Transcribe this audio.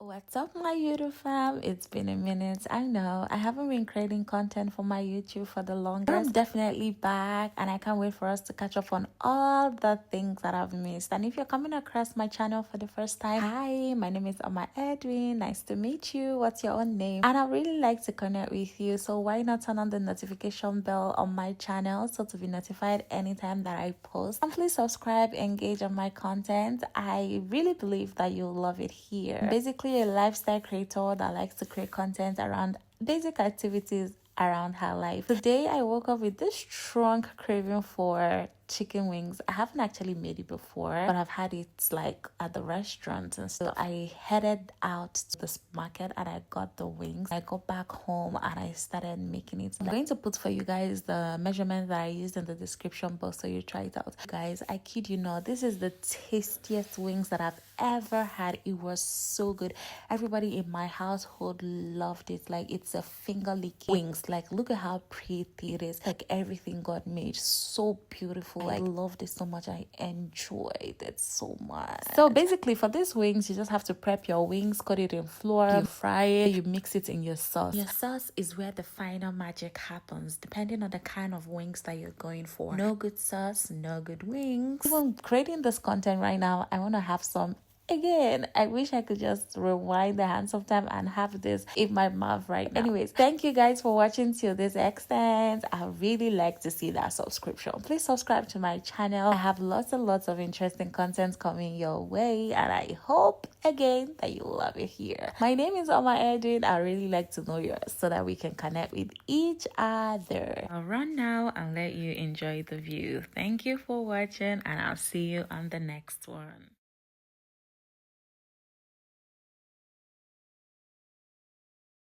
What's up, my YouTube fam? It's been a minute. I know I haven't been creating content for my YouTube for the longest. I'm definitely back and I can't wait for us to catch up on all the things that I've missed. And if you're coming across my channel for the first time, hi, my name is Oma Edwin. Nice to meet you. What's your own name? And I really like to connect with you, so why not turn on the notification bell on my channel so to be notified anytime that I post. And please subscribe, engage on my content. I really believe that you'll love it here. Basically a lifestyle creator that likes to create content around basic activities around her life. Today I woke up with this strong craving for chicken wings. I haven't actually made it before, but I've had it like at the restaurant, and so I headed out to this market and I got the wings. I got back home and I started making it. I'm going to put for you guys the measurement that I used in the description box so you try it out. Guys, I kid you not, this is the tastiest wings that I've ever had. It was so good. Everybody in my household loved it. Like, it's a finger licking wings. Like, look at how pretty it is. Like, everything got made so beautiful. I loved it so much. I enjoyed it so much. So basically for these wings, you just have to prep your wings, cut it in flour, you fry it, you mix it in your sauce. Your sauce is where the final magic happens, depending on the kind of wings that you're going for. No good sauce, no good wings. Even creating this content right now, I want to have some. Again, I wish I could just rewind the hands of time and have this in my mouth right now. Anyways, thank you guys for watching till this extent. I really like to see that subscription. Please subscribe to my channel. I have lots and lots of interesting content coming your way, and I hope again that you love it here. My name is Oma Edwin. I really like to know yours so that we can connect with each other. I'll run now and let you enjoy the view. Thank you for watching, and I'll see you on the next one.